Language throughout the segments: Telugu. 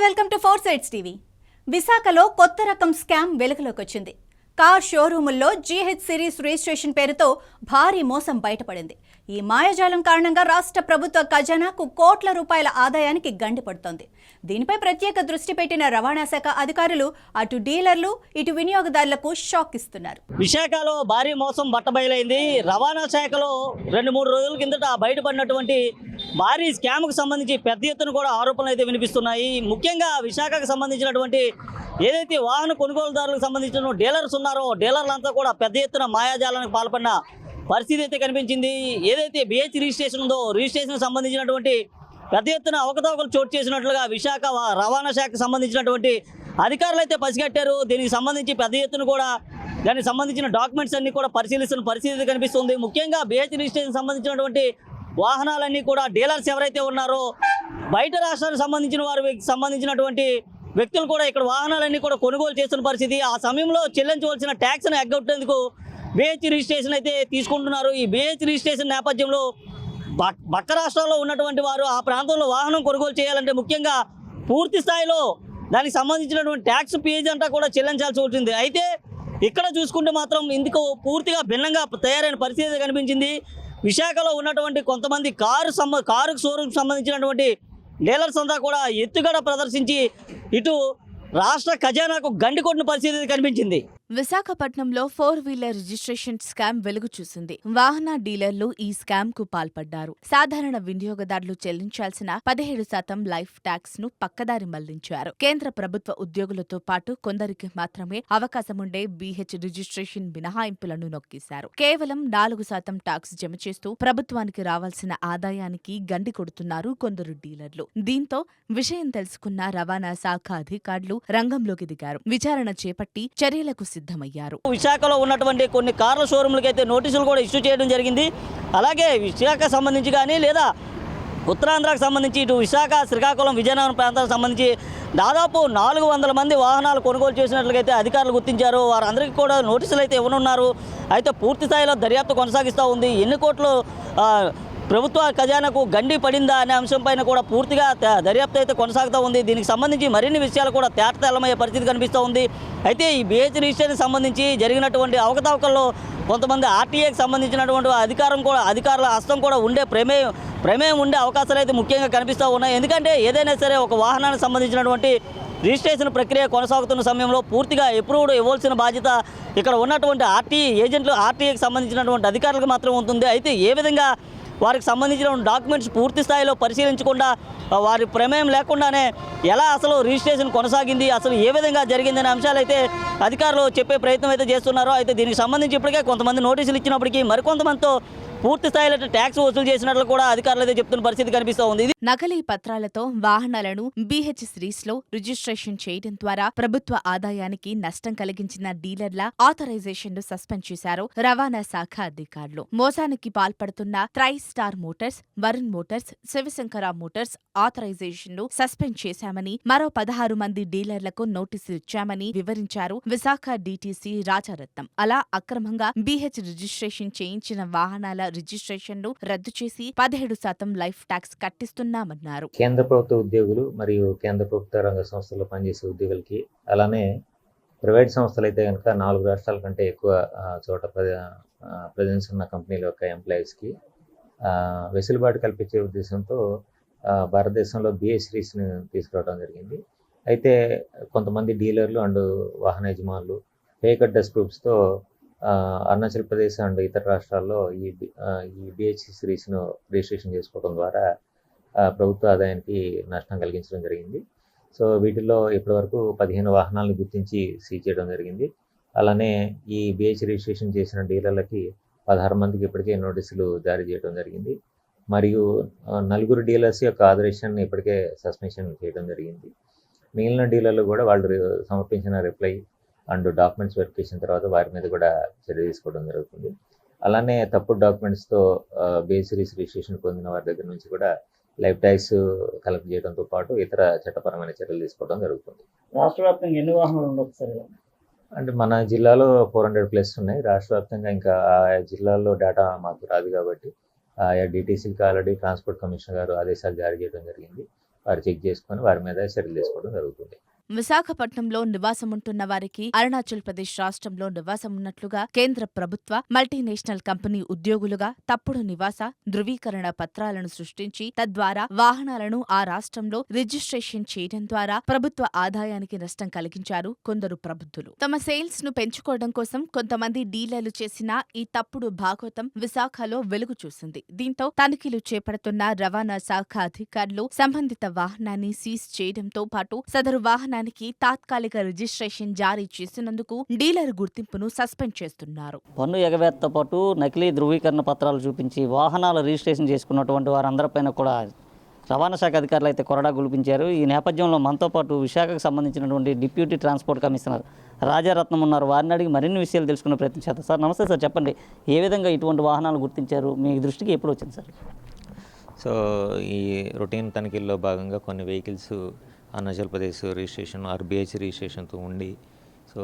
Welcome to four sides TV. విశాఖలో కొత్త రకం స్కామ్ వెలుగులోకి వచ్చింది. కార్ షోరూముల్లో జీహెచ్ సిరీస్ రిజిస్ట్రేషన్ పేరుతో భారీ మోసం బయటపడింది. ఈ మాయాజాలం కారణంగా రాష్ట్ర ప్రభుత్వ ఖజానాకు కోట్ల రూపాయల ఆదాయానికి గండి పడుతోంది. దీనిపై ప్రత్యేక దృష్టి పెట్టిన రవాణా శాఖ అధికారులు అటు డీలర్లు ఇటు వినియోగదారులకు షాక్ ఇస్తున్నారు. విశాఖలో భారీ మోసం బట్టబయలైంది. రవాణా శాఖలో 2-3 రోజుల కిందట బయటపడినటువంటి భారీ స్కామ్కు సంబంధించి పెద్ద ఎత్తున కూడా ఆరోపణలు అయితే వినిపిస్తున్నాయి. ముఖ్యంగా విశాఖకు సంబంధించినటువంటి ఏదైతే వాహన కొనుగోలుదారులకు సంబంధించిన డీలర్స్ ఉన్నారో డీలర్లంతా కూడా పెద్ద ఎత్తున మాయాజాలానికి పాల్పడిన పరిస్థితి అయితే కనిపించింది. ఏదైతే బిహెచ్ రిజిస్ట్రేషన్ ఉందో రిజిస్ట్రేషన్ సంబంధించినటువంటి పెద్ద ఎత్తున అవకతవకలు చోటు చేసినట్లుగా విశాఖ రవాణా శాఖకు సంబంధించినటువంటి అధికారులు అయితే పసిగట్టారు. దీనికి సంబంధించి పెద్ద ఎత్తున కూడా దానికి సంబంధించిన డాక్యుమెంట్స్ అన్ని కూడా పరిశీలిస్తున్న పరిస్థితి కనిపిస్తుంది. ముఖ్యంగా బిహెచ్ రిజిస్ట్రేషన్ సంబంధించినటువంటి వాహనాలన్నీ కూడా డీలర్స్ ఎవరైతే ఉన్నారో బయట రాష్ట్రానికి సంబంధించిన వారికి సంబంధించినటువంటి వ్యక్తులు కూడా ఇక్కడ వాహనాలన్నీ కూడా కొనుగోలు చేస్తున్న పరిస్థితి. ఆ సమయంలో చెల్లించవలసిన ట్యాక్స్ను ఎగ్గొట్టేందుకు బిహెచ్ రిజిస్ట్రేషన్ అయితే తీసుకుంటున్నారు. ఈ బిహెచ్ రిజిస్ట్రేషన్ నేపథ్యంలో పక్క రాష్ట్రాల్లో ఉన్నటువంటి వారు ఆ ప్రాంతంలో వాహనం కొనుగోలు చేయాలంటే ముఖ్యంగా పూర్తి స్థాయిలో దానికి సంబంధించినటువంటి ట్యాక్స్ ఫీజు అంతా కూడా చెల్లించాల్సి ఉంటుంది. అయితే ఇక్కడ చూసుకుంటే మాత్రం ఇందుకు పూర్తిగా భిన్నంగా తయారైన పరిస్థితి కనిపించింది. విశాఖలో ఉన్నటువంటి కొంతమంది కారు షోరూమ్కి సంబంధించినటువంటి డీలర్స్ అంతా కూడా ఎత్తుగడ ప్రదర్శించి ఇటు రాష్ట్ర ఖజానాకు గండి కొట్టిన పరిస్థితి కనిపించింది. విశాఖపట్నంలో 4-వీలర్ రిజిస్ట్రేషన్ స్కామ్ వెలుగు చూసింది. వాహన డీలర్లు ఈ స్కామ్ కు పాల్పడ్డారు. సాధారణ వినియోగదారులు చెల్లించాల్సిన 17% లైఫ్ ట్యాక్స్ ను పక్కదారి మళ్లించారు. కేంద్ర ప్రభుత్వ ఉద్యోగులతో పాటు కొందరికి మాత్రమే అవకాశముండే బిహెచ్ రిజిస్ట్రేషన్ మినహాయింపులను నొక్కేశారు. కేవలం 4% ట్యాక్స్ జమ చేస్తూ ప్రభుత్వానికి రావాల్సిన ఆదాయానికి గండి కొడుతున్నారు కొందరు డీలర్లు. దీంతో విషయం తెలుసుకున్న రవాణా శాఖ అధికారులు రంగంలోకి దిగారు. విచారణ చేపట్టి చర్యలకు సిద్ధమయ్యారు. విశాఖలో ఉన్నటువంటి కొన్ని కార్ల షోరూమ్లకి అయితే నోటీసులు కూడా ఇష్యూ చేయడం జరిగింది. అలాగే విశాఖ సంబంధించి కానీ లేదా ఉత్తరాంధ్రకు సంబంధించి ఇటు విశాఖ, శ్రీకాకుళం, విజయనగరం ప్రాంతాలకు సంబంధించి దాదాపు 400 మంది వాహనాలు కొనుగోలు చేసినట్లయితే అధికారులు గుర్తించారు. వారందరికీ కూడా నోటీసులు అయితే ఇవ్వనున్నారు. అయితే పూర్తి స్థాయిలో దర్యాప్తు కొనసాగిస్తూ ఉంది. ఎన్ని కోట్లు ప్రభుత్వ ఖజానాకు గండి పడిందా అనే అంశంపైన కూడా పూర్తిగా దర్యాప్తు అయితే కొనసాగుతూ ఉంది. దీనికి సంబంధించి మరిన్ని విషయాలు కూడా తేటతెల్లమయ్యే పరిస్థితి కనిపిస్తూ ఉంది. అయితే ఈ బిహెచ్ రిజిస్ట్రేషన్ సంబంధించి జరిగినటువంటి అవకతవకల్లో కొంతమంది ఆర్టీఏకి సంబంధించినటువంటి అధికారుల హస్తం కూడా ఉండే ప్రమేయం ఉండే అవకాశాలు అయితే ముఖ్యంగా కనిపిస్తూ ఉన్నాయి. ఎందుకంటే ఏదైనా సరే ఒక వాహనానికి సంబంధించినటువంటి రిజిస్ట్రేషన్ ప్రక్రియ కొనసాగుతున్న సమయంలో పూర్తిగా అప్రూవ్డ్ ఇవ్వాల్సిన బాధ్యత ఇక్కడ ఉన్నటువంటి ఆర్టీఏకి సంబంధించినటువంటి అధికారులకు మాత్రం ఉంటుంది. అయితే ఏ విధంగా వారికి సంబంధించిన డాక్యుమెంట్స్ పూర్తి స్థాయిలో పరిశీలించకుండా వారి ప్రమేయం లేకుండానే ఎలా అసలు రిజిస్ట్రేషన్ కొనసాగింది, అసలు ఏ విధంగా జరిగిందనే అంశాలైతే అధికారులు చెప్పే ప్రయత్నం అయితే చేస్తున్నారో. అయితే దీనికి సంబంధించి ఇప్పటికే కొంతమంది నోటీసులు ఇచ్చినప్పటికీ మరికొంతమందితో పూర్తి స్థాయిలో ట్యాక్స్ వసూలు చేసినట్లు కూడా అధికారులు అయితే చెప్తున్న పరిస్థితి కనిపిస్తూ ఉంది. నకిలీ పత్రాలతో వాహనాలను బిహెచ్ సిరీస్లో రిజిస్ట్రేషన్ చేయడం ద్వారా ప్రభుత్వ ఆదాయానికి నష్టం కలిగించిన డీలర్ల ఆథరైజేషన్ను సస్పెండ్ చేశారు రవాణా శాఖ అధికారులు. మోసానికి పాల్పడుతున్న Tristar Motors, Varun Motors, Shivashankar Motors ఆథరైజేషన్ను సస్పెండ్ చేశామని, మరో 16 మంది డీలర్లకు నోటీసులు ఇచ్చామని వివరించారు విశాఖ డీటీసీ రాజారత్నం. అలా అక్రమంగా బిహెచ్ రిజిస్ట్రేషన్ చేయించిన వాహనాల రిజిస్ట్రేషన్ను రద్దు చేసి 17% లైఫ్ ట్యాక్స్ కట్టిస్తున్నామన్నారు. కేంద్ర ప్రభుత్వ ఉద్యోగులు మరియు కేంద్ర ప్రభుత్వ రంగ సంస్థల్లో పనిచేసే ఉద్యోగులకి, అలానే ప్రైవేట్ సంస్థలు అయితే కనుక 4 రాష్ట్రాల కంటే ఎక్కువ చోట ప్రజెన్స్ ఉన్న కంపెనీల యొక్క ఎంప్లాయీస్కి వెసులుబాటు కల్పించే ఉద్దేశంతో భారతదేశంలో బిహెచ్ సిరీస్ని తీసుకురావడం జరిగింది. అయితే కొంతమంది డీలర్లు అండ్ వాహన యజమానులు ఫేక్ అడ్రస్ ప్రూఫ్స్తో అరుణాచల్ ప్రదేశ్ అండ్ ఇతర రాష్ట్రాల్లో ఈ బిహెచ్ సిరీస్ను రిజిస్ట్రేషన్ చేసుకోవడం ద్వారా ప్రభుత్వ ఆదాయానికి నష్టం కలిగించడం జరిగింది. సో వీటిల్లో ఇప్పటివరకు 15 వాహనాలను గుర్తించి సీజ్ చేయడం జరిగింది. అలానే ఈ బిహెచ్ రిజిస్ట్రేషన్ చేసిన డీలర్లకి 16 మందికి ఇప్పటికే నోటీసులు జారీ చేయడం జరిగింది. మరియు 4 డీలర్స్ యొక్క ఆథరైజేషన్ ఇప్పటికే సస్పెన్షన్ చేయడం జరిగింది. మిగిలిన డీలర్లు కూడా వాళ్ళు సమర్పించిన రిప్లై అండ్ డాక్యుమెంట్స్ వెరిఫికేషన్ తర్వాత వారి మీద కూడా చర్య తీసుకోవడం జరుగుతుంది. అలానే తప్పుడు డాక్యుమెంట్స్తో బిహెచ్ సిరీస్ రిజిస్ట్రేషన్ పొందిన వారి దగ్గర నుంచి కూడా లైఫ్ ట్యాక్స్ కలెక్ట్ చేయడంతో పాటు ఇతర చట్టపరమైన చర్యలు తీసుకోవడం జరుగుతుంది. రాష్ట్ర వ్యాప్తంగా ఎన్ని వాహనాలు ఉండొచ్చు సార్? అంటే మన జిల్లాలో 400+ ఉన్నాయి. రాష్ట్ర వ్యాప్తంగా ఇంకా ఆ జిల్లాల్లో డేటా మాకు రాదు కాబట్టి ఆయా డీటీసీకి ఆల్రెడీ ట్రాన్స్పోర్ట్ కమిషనర్ గారు ఆదేశాలు జారీ చేయడం జరిగింది. వారు చెక్ చేసుకొని వారి మీద చర్యలు తీసుకోవడం జరుగుతుంది. విశాఖపట్నంలో నివాసముంటున్న వారికి అరుణాచల్ ప్రదేశ్ రాష్ట్రంలో నివాసమున్నట్లుగా కేంద్ర ప్రభుత్వ మల్టీనేషనల్ కంపెనీ ఉద్యోగులుగా తప్పుడు నివాస ధృవీకరణ పత్రాలను సృష్టించి తద్వారా వాహనాలను ఆ రాష్ట్రంలో రిజిస్ట్రేషన్ చేయడం ద్వారా ప్రభుత్వ ఆదాయానికి నష్టం కలిగించారు కొందరు ప్రబుద్ధులు. తమ సేల్స్ ను పెంచుకోవడం కోసం కొంతమంది డీలర్లు చేసిన ఈ తప్పుడు భాగవతం విశాఖలో వెలుగు చూసింది. దీంతో తనిఖీలు చేపడుతున్న రవాణా శాఖ అధికారులు సంబంధిత వాహనాన్ని సీజ్ చేయడంతో పాటు సదరు వాహనానికి తాత్కాలిక రిజిస్ట్రేషన్ జారీ చేసినందుకు డీలర్ గుర్తింపును సస్పెండ్ చేస్తున్నారు. పన్ను ఎగవేతతో పాటు నకిలీ ధృవీకరణ పత్రాలు చూపించి వాహనాల రిజిస్ట్రేషన్ చేసుకున్నటువంటి వారందరిపైన కూడా రవాణా శాఖ అధికారులు అయితే కొరడా గుల్పించారు. ఈ నేపథ్యంలో మనతో పాటు విశాఖకు సంబంధించినటువంటి డిప్యూటీ ట్రాన్స్పోర్ట్ కమిషనర్ రాజారత్నం ఉన్నారు. వారిని అడిగి మరిన్ని విషయాలు తెలుసుకునే ప్రయత్నం చేస్తారు. సార్ నమస్తే సార్, చెప్పండి ఏ విధంగా ఇటువంటి వాహనాలు గుర్తించారు, మీ దృష్టికి ఎప్పుడు వచ్చింది సార్? సో ఈ రొటీన్ తనిఖీల్లో భాగంగా కొన్ని వెహికల్స్ అరుణాచల్ ప్రదేశ్ రిజిస్ట్రేషన్ ఆర్బీఐసి రిజిస్ట్రేషన్తో ఉండి సో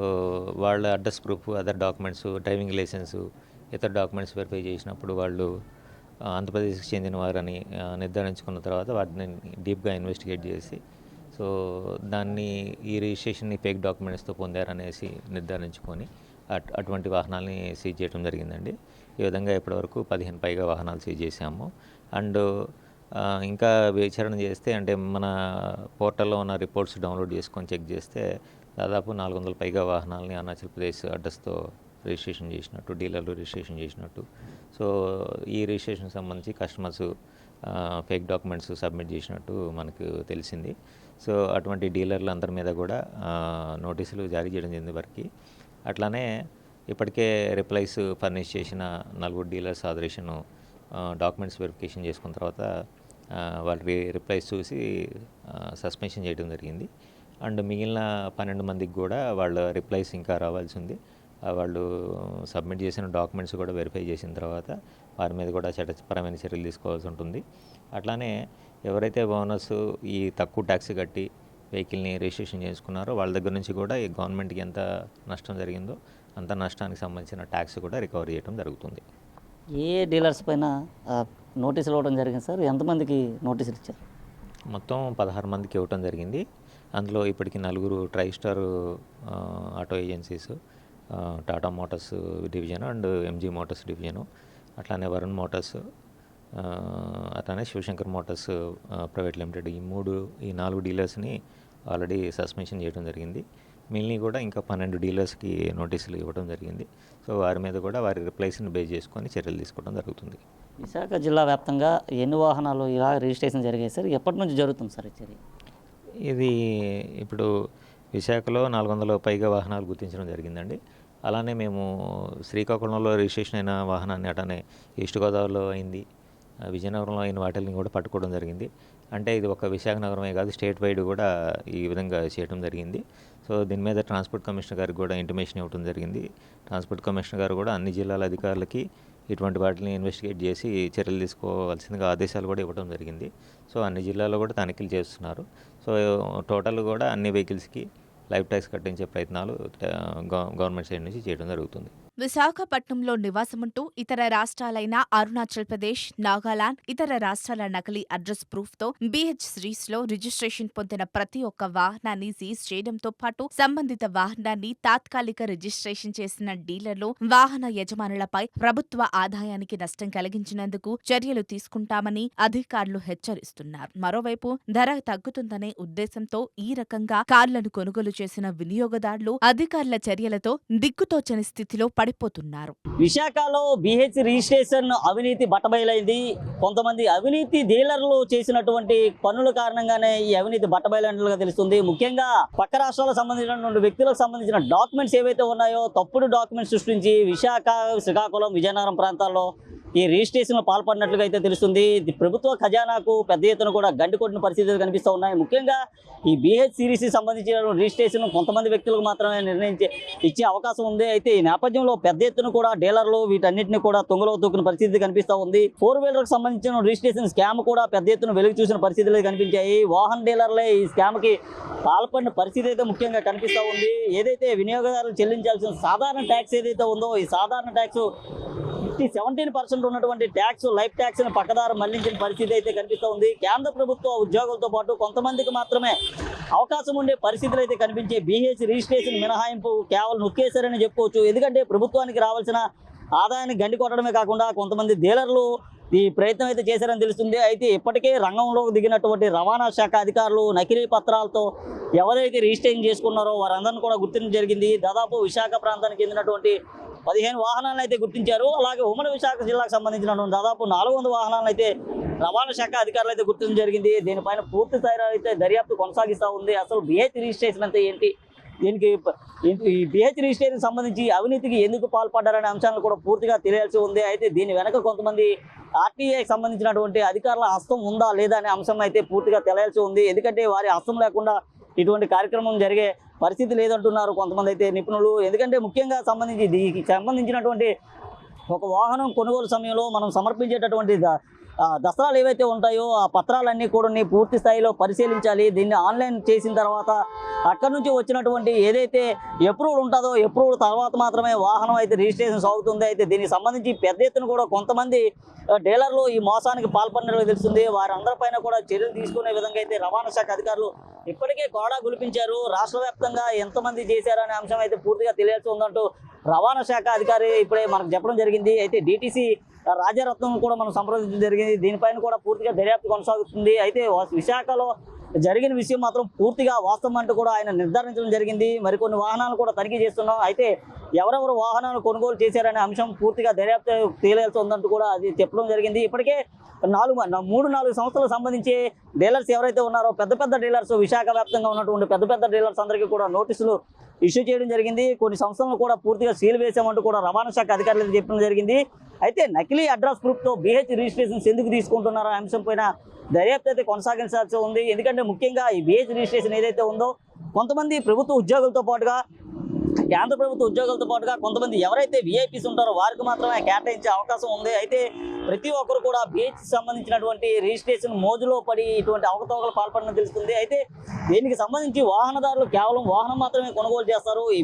వాళ్ళ address proof, other documents, driving licence, ఇతర డాక్యుమెంట్స్ వెరిఫై చేసినప్పుడు వాళ్ళు ఆంధ్రప్రదేశ్కి చెందిన వారని నిర్ధారించుకున్న తర్వాత వాటిని డీప్గా ఇన్వెస్టిగేట్ చేసి సో దాన్ని ఈ రిజిస్ట్రేషన్ని ఫేక్ డాక్యుమెంట్స్తో పొందారనేసి నిర్ధారించుకొని అటువంటి వాహనాలని సీజ్ చేయడం జరిగిందండి. ఈ విధంగా ఇప్పటివరకు 15 పైగా వాహనాలు సీజ్ చేశాము. అండ్ ఇంకా విచారణ చేస్తే అంటే మన పోర్టల్లో ఉన్న రిపోర్ట్స్ డౌన్లోడ్ చేసుకొని చెక్ చేస్తే దాదాపు 400 పైగా వాహనాలని అరుణాచల్ ప్రదేశ్ అడ్రస్తో రిజిస్ట్రేషన్ చేసినట్టు, డీలర్లు రిజిస్ట్రేషన్ చేసినట్టు. సో ఈ రిజిస్ట్రేషన్ సంబంధించి కస్టమర్స్ ఫేక్ డాక్యుమెంట్స్ సబ్మిట్ చేసినట్టు మనకు తెలిసింది. సో అటువంటి డీలర్లు అందరి మీద కూడా నోటీసులు జారీ చేయడం జరిగింది వారికి. అట్లానే ఇప్పటికే రిప్లైస్ ఫర్నిష్ చేసిన 4 డీలర్స్ ఆదరేషన్ డాక్యుమెంట్స్ వెరిఫికేషన్ చేసుకున్న తర్వాత వాళ్ళ రిప్లైస్ చూసి సస్పెన్షన్ చేయడం జరిగింది. అండ్ మిగిలిన 12 మందికి కూడా వాళ్ళ రిప్లైస్ ఇంకా రావాల్సి ఉంది. వాళ్ళు సబ్మిట్ చేసిన డాక్యుమెంట్స్ కూడా వెరిఫై చేసిన తర్వాత వారి మీద కూడా చట్టపరమైన చర్యలు తీసుకోవాల్సి ఉంటుంది. అట్లానే ఎవరైతే ఓనర్స్ ఈ తక్కువ ట్యాక్స్ కట్టి వెహికల్ని రిజిస్ట్రేషన్ చేసుకున్నారో వాళ్ళ దగ్గర నుంచి కూడా ఈ గవర్నమెంట్కి ఎంత నష్టం జరిగిందో అంత నష్టానికి సంబంధించిన ట్యాక్స్ కూడా రికవరీ చేయడం జరుగుతుంది. ఏ డీలర్స్ పైన నోటీసులు ఇవ్వడం జరిగింది సార్? ఎంతమందికి నోటీసులు ఇచ్చారు? మొత్తం 16 మందికి ఇవ్వటం జరిగింది. అందులో ఇప్పటికి 4 Tristar auto agencies, Tata Motors division and MG Motors division, అట్లానే వరుణ్ మోటార్స్, అట్లానే శివశంకర్ మోటార్స్ ప్రైవేట్ లిమిటెడ్, ఈ 4 డీలర్స్ని ఆల్రెడీ సస్పెన్షన్ చేయడం జరిగింది. మిగిలిన కూడా ఇంకా 12 డీలర్స్కి నోటీసులు ఇవ్వడం జరిగింది. సో వారి మీద కూడా వారి రిప్లైస్ని బేస్ చేసుకొని చర్యలు తీసుకోవడం జరుగుతుంది. విశాఖ జిల్లా వ్యాప్తంగా ఎన్ని వాహనాలు ఇలా రిజిస్ట్రేషన్ జరిగాయి సార్? ఎప్పటి నుంచి జరుగుతుంది సార్ ఈ చర్య? ఇది ఇప్పుడు విశాఖలో 400 పైగా వాహనాలు గుర్తించడం జరిగిందండి. అలానే మేము శ్రీకాకుళంలో రిజిస్ట్రేషన్ అయిన వాహనాన్ని అటనే ఈస్ట్ గోదావరిలో అయింది, విజయనగరంలో అయిన వాటిని కూడా పట్టుకోవడం జరిగింది. అంటే ఇది ఒక విశాఖ నగరమే కాదు, స్టేట్ వైడ్ కూడా ఈ విధంగా చేయడం జరిగింది. సో దీని మీద ట్రాన్స్పోర్ట్ కమిషనర్ గారికి కూడా ఇంటిమేషన్ ఇవ్వడం జరిగింది. ట్రాన్స్పోర్ట్ కమిషనర్ గారు కూడా అన్ని జిల్లాల అధికారులకి ఇటువంటి వాటిని ఇన్వెస్టిగేట్ చేసి చర్యలు తీసుకోవాల్సిందిగా ఆదేశాలు కూడా ఇవ్వడం జరిగింది. సో అన్ని జిల్లాల్లో కూడా తనిఖీలు చేస్తున్నారు. సో టోటల్ కూడా అన్ని వెహికల్స్కి లైఫ్ ట్యాక్స్ కట్టించే ప్రయత్నాలు గవర్నమెంట్ సైడ్ నుంచి చేయడం జరుగుతుంది. విశాఖపట్నంలో నివాసముంటూ ఇతర రాష్ట్రాలైన అరుణాచల్ ప్రదేశ్, నాగాలాండ్, ఇతర రాష్ట్రాల నకిలీ అడ్రస్ ప్రూఫ్తో BH సిరీస్లో రిజిస్ట్రేషన్ పొందిన ప్రతి ఒక్క వాహనాన్ని సీజ్ చేయడంతో పాటు సంబంధిత వాహనాన్ని తాత్కాలిక రిజిస్ట్రేషన్ చేసిన డీలర్లు, వాహన యజమానులపై ప్రభుత్వ ఆదాయానికి నష్టం కలిగించినందుకు చర్యలు తీసుకుంటామని అధికారులు హెచ్చరిస్తున్నారు. మరోవైపు ధర తగ్గుతుందనే ఉద్దేశంతో ఈ రకంగా కార్లను కొనుగోలు చేసిన వినియోగదారులు అధికారుల చర్యలతో దిక్కుతోచని స్థితిలో పడిపోతున్నారు. విశాఖలో BH రిజిస్ట్రేషన్ అవినీతి బట్టబయలైంది. కొంతమంది అవినీతి డీలర్లు చేసినటువంటి పనుల కారణంగానే ఈ అవినీతి బట్టబయలైనట్లుగా తెలుస్తుంది. ముఖ్యంగా పక్క రాష్ట్రాలకు సంబంధించినటువంటి వ్యక్తులకు సంబంధించిన డాక్యుమెంట్స్ ఏవైతే ఉన్నాయో తప్పుడు డాక్యుమెంట్స్ సృష్టించి విశాఖ, శ్రీకాకుళం, విజయనగరం ప్రాంతాల్లో ఈ రిజిస్ట్రేషన్లో పాల్పడినట్లుగా అయితే తెలుస్తుంది. ప్రభుత్వ ఖజానాకు పెద్ద ఎత్తున కూడా గండి కొట్టిన పరిస్థితులు కనిపిస్తూ ఉన్నాయి. ముఖ్యంగా ఈ BH సిరీస్కి సంబంధించిన రిజిస్ట్రేషన్ కొంతమంది వ్యక్తులకు మాత్రమే ఇచ్చే అవకాశం ఉంది. అయితే ఈ నేపథ్యంలో పెద్ద ఎత్తున కూడా డీలర్లు వీటన్నిటిని కూడా తొంగలో తొక్కిన పరిస్థితి కనిపిస్తూ ఉంది. 4-వీలర్కి సంబంధించిన రిజిస్ట్రేషన్ స్కామ్ కూడా పెద్ద ఎత్తున వెలుగు చూసిన పరిస్థితులు కనిపించాయి. వాహన డీలర్లే ఈ స్కామ్కి పాల్పడిన పరిస్థితి అయితే ముఖ్యంగా కనిపిస్తూ ఉంది. ఏదైతే వినియోగదారులు చెల్లించాల్సిన సాధారణ ట్యాక్స్ ఏదైతే ఉందో ఈ సాధారణ ట్యాక్స్ ఈ 17% ఉన్నటువంటి ట్యాక్స్ లైఫ్ ట్యాక్స్ ని పక్కదారు మళ్లించిన పరిస్థితి అయితే కనిపిస్తూ ఉంది. కేంద్ర ప్రభుత్వ ఉద్యోగులతో పాటు కొంతమందికి మాత్రమే అవకాశం ఉండే పరిస్థితులు అయితే కనిపించే BH రిజిస్ట్రేషన్ మినహాయింపు కేవలం నొక్కేశారని చెప్పుకోవచ్చు. ఎందుకంటే ప్రభుత్వానికి రావాల్సిన ఆదాయాన్ని గండి కొట్టడమే కాకుండా కొంతమంది డీలర్లు ఈ ప్రయత్నం అయితే చేశారని తెలుస్తుంది. అయితే ఇప్పటికే రంగంలోకి దిగినటువంటి రవాణా శాఖ అధికారులు నకిలీ పత్రాలతో ఎవరైతే రిజిస్ట్రేషన్ చేసుకున్నారో వారందరినీ కూడా గుర్తించడం జరిగింది. దాదాపు విశాఖ ప్రాంతానికి చెందినటువంటి 15 వాహనాలను అయితే గుర్తించారు. అలాగే ఉమ్మడి విశాఖ జిల్లాకు సంబంధించినటువంటి దాదాపు 400 వాహనాలను అయితే రవాణా శాఖ అధికారులు అయితే గుర్తించడం జరిగింది. దీనిపైన పూర్తి స్థాయిలో అయితే దర్యాప్తు కొనసాగిస్తూ ఉంది. అసలు BH రిజిస్ట్రేషన్ అంటే ఏంటి, దీనికి ఈ BH రిజిస్ట్రేషన్ సంబంధించి అవినీతికి ఎందుకు పాల్పడ్డారనే అంశాలను కూడా పూర్తిగా తెలియాల్సి ఉంది. అయితే దీని వెనక కొంతమంది RTIకి సంబంధించినటువంటి అధికారుల హస్తం ఉందా లేదా అనే అంశం అయితే పూర్తిగా తెలియాల్సి ఉంది. ఎందుకంటే వారి హస్తం లేకుండా ఇటువంటి కార్యక్రమం జరిగే పరిస్థితి లేదంటున్నారు కొంతమంది అయితే నిపుణులు. ఎందుకంటే ముఖ్యంగా దీనికి సంబంధించినటువంటి ఒక వాహనం కొనుగోలు సమయంలో మనం సమర్పించేటటువంటి దసరాలు ఏవైతే ఉంటాయో ఆ పత్రాలన్నీ కూడా పూర్తి స్థాయిలో పరిశీలించాలి. దీన్ని ఆన్లైన్ చేసిన తర్వాత అక్కడ నుంచి వచ్చినటువంటి ఏదైతే అప్రూవల్ ఉంటుందో అప్రూవల్ తర్వాత మాత్రమే వాహనం అయితే రిజిస్ట్రేషన్ సాగుతుంది. అయితే దీనికి సంబంధించి పెద్ద ఎత్తున కూడా కొంతమంది డీలర్లు ఈ మోసానికి పాల్పడినట్లు తెలుస్తుంది. వారందరిపైన కూడా చర్యలు తీసుకునే విధంగా అయితే రవాణా శాఖ అధికారులు ఇప్పటికే కోడా గులిపించారు. రాష్ట్ర వ్యాప్తంగా ఎంతమంది చేశారనే అంశం అయితే పూర్తిగా తెలియాల్సి ఉందంటూ రవాణా శాఖ అధికారి ఇప్పుడే మనకు చెప్పడం జరిగింది. అయితే DTC రాజారత్నం కూడా మనం సంప్రదించడం జరిగింది. దీనిపైన కూడా పూర్తిగా దర్యాప్తు కొనసాగుతుంది. అయితే విశాఖలో జరిగిన విషయం మాత్రం పూర్తిగా వాస్తవం అంటూ కూడా ఆయన నిర్ధారించడం జరిగింది. మరికొన్ని వాహనాలు కూడా తనిఖీ చేస్తున్నాం. అయితే ఎవరెవరు వాహనాలు కొనుగోలు చేశారనే అంశం పూర్తిగా దర్యాప్తు తేలాల్సి ఉందంటూ కూడా అది చెప్పడం జరిగింది. ఇప్పటికే 3-4 సంవత్సరాలకు సంబంధించి డీలర్స్ ఎవరైతే ఉన్నారో పెద్ద డీలర్స్ విశాఖ వ్యాప్తంగా ఉన్నటువంటి పెద్ద డీలర్స్ అందరికీ కూడా నోటీసులు ఇష్యూ చేయడం జరిగింది. కొన్ని సంస్థలను కూడా పూర్తిగా సీల్ వేసామంటూ కూడా రవాణా శాఖ అధికారులు చెప్పడం జరిగింది. అయితే నకిలీ అడ్రస్ ప్రూఫ్తో BH రిజిస్ట్రేషన్స్ ఎందుకు తీసుకుంటున్నారో అంశం పైన దర్యాప్తు అయితే కొనసాగించాల్సి ఉంది. ఎందుకంటే ముఖ్యంగా ఈ BH రిజిస్ట్రేషన్ ఏదైతే ఉందో కొంతమంది ప్రభుత్వ ఉద్యోగులతో పాటుగా కేంద్ర ప్రభుత్వ ఉద్యోగులతో పాటుగా కొంతమంది ఎవరైతే VIPs ఉంటారో వారికి మాత్రమే కేటాయించే అవకాశం ఉంది. అయితే ప్రతి ఒక్కరు కూడా BH సంబంధించినటువంటి రిజిస్ట్రేషన్ మోజులో పడి ఇటువంటి అవకతవకలు పాల్పడడం తెలుస్తుంది. అయితే దీనికి సంబంధించి వాహనదారులు కేవలం వాహనం మాత్రమే కొనుగోలు చేస్తారు. ఈ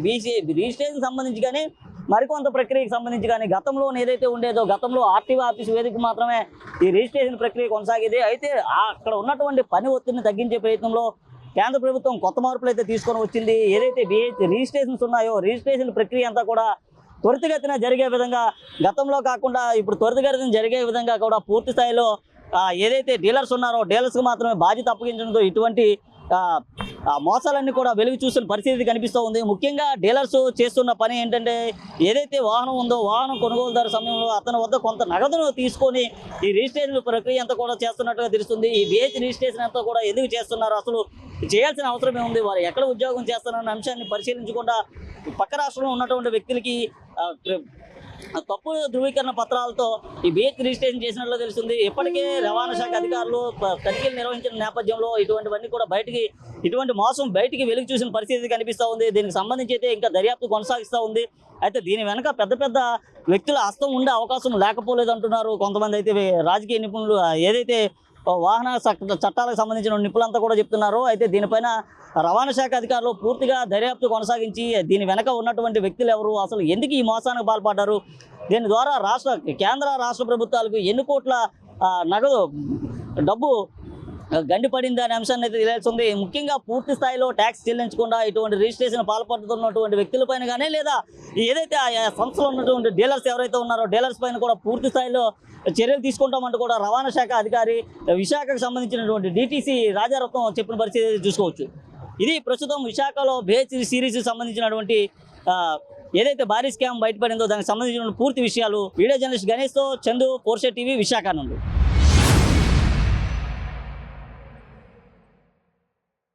రిజిస్ట్రేషన్ సంబంధించి కానీ మరికొంత ప్రక్రియకు సంబంధించి కానీ గతంలో ఏదైతే ఉండేదో గతంలో RTO ఆఫీస్ వేదిక మాత్రమే ఈ రిజిస్ట్రేషన్ ప్రక్రియ కొనసాగేది. అయితే అక్కడ ఉన్నటువంటి పని ఒత్తిడిని తగ్గించే ప్రయత్నంలో కేంద్ర ప్రభుత్వం కొత్త మార్పులు అయితే తీసుకొని వచ్చింది. ఏదైతే BH రిజిస్ట్రేషన్స్ ఉన్నాయో రిజిస్ట్రేషన్ ప్రక్రియ అంతా కూడా త్వరితగతిన జరిగే విధంగా గతంలో కాకుండా ఇప్పుడు త్వరితగతిన జరిగే విధంగా కూడా పూర్తి స్థాయిలో ఏదైతే డీలర్స్ ఉన్నారో డీలర్స్కి మాత్రమే బాధ్యత అప్పగించడంతో ఇటువంటి మోసాలన్నీ కూడా వెలుగు చూస్తున్న పరిస్థితి కనిపిస్తూ ఉంది. ముఖ్యంగా డీలర్స్ చేస్తున్న పని ఏంటంటే ఏదైతే వాహనం ఉందో వాహనం కొనుగోలుదారు సమయంలో అతని వద్ద కొంత నగదును తీసుకొని ఈ రిజిస్ట్రేషన్ ప్రక్రియ అంతా కూడా చేస్తున్నట్టుగా తెలుస్తుంది. ఈ BH రిజిస్ట్రేషన్ అంతా కూడా ఎందుకు చేస్తున్నారు, అసలు చేయాల్సిన అవసరం ఏముంది, వారు ఎక్కడ ఉద్యోగం చేస్తున్నారన్న అంశాన్ని పరిశీలించకుండా పక్క రాష్ట్రంలో ఉన్నటువంటి వ్యక్తులకి తప్పు ధృవీకరణ పత్రాలతో ఈ BH రిజిస్ట్రేషన్ చేసినట్లు తెలుస్తుంది. ఇప్పటికే రవాణా శాఖ అధికారులు తనిఖీలు నిర్వహించిన నేపథ్యంలో ఇటువంటివన్నీ కూడా ఇటువంటి మోసం బయటికి వెలుగు చూసిన పరిస్థితి కనిపిస్తూ ఉంది. దీనికి సంబంధించి అయితే ఇంకా దర్యాప్తు కొనసాగిస్తూ ఉంది. అయితే దీని వెనక పెద్ద వ్యక్తుల హస్తం ఉండే అవకాశం లేకపోలేదు అంటున్నారు కొంతమంది అయితే రాజకీయ నిపుణులు. ఏదైతే వాహన చట్టాలకు సంబంధించిన నిపుణులంతా కూడా చెప్తున్నారు. అయితే దీనిపైన రవాణా శాఖ అధికారులు పూర్తిగా దర్యాప్తు కొనసాగించి దీని వెనక ఉన్నటువంటి వ్యక్తులు ఎవరు, అసలు ఎందుకు ఈ మోసానికి పాల్పడ్డారు, దీని ద్వారా కేంద్ర రాష్ట్ర ప్రభుత్వాలకు ఎన్ని కోట్ల నగదు డబ్బు గండిపడింది అనే అంశాన్ని అయితే తెలియాల్సి ఉంది. ముఖ్యంగా పూర్తి స్థాయిలో ట్యాక్స్ చెల్లించకుండా ఇటువంటి రిజిస్ట్రేషన్ పాల్పడుతున్నటువంటి వ్యక్తులపైన కానీ లేదా ఏదైతే ఆ సంస్థలో ఉన్నటువంటి డీలర్స్ ఎవరైతే ఉన్నారో డీలర్స్ పైన కూడా పూర్తి స్థాయిలో చర్యలు తీసుకుంటామంటూ కూడా రవాణా శాఖ అధికారి విశాఖకు సంబంధించినటువంటి DTC రాజారత్నం చెప్పిన పరిస్థితి చూసుకోవచ్చు. ఇది ప్రస్తుతం విశాఖలో BH సిరీస్ సంబంధించినటువంటి ఏదైతే భారీ స్కామ్ బయటపడిందో దానికి సంబంధించిన పూర్తి విషయాలు. వీడియో జర్నలిస్ట్ గణేష్తో చందు, 4 TV విశాఖ నుండి.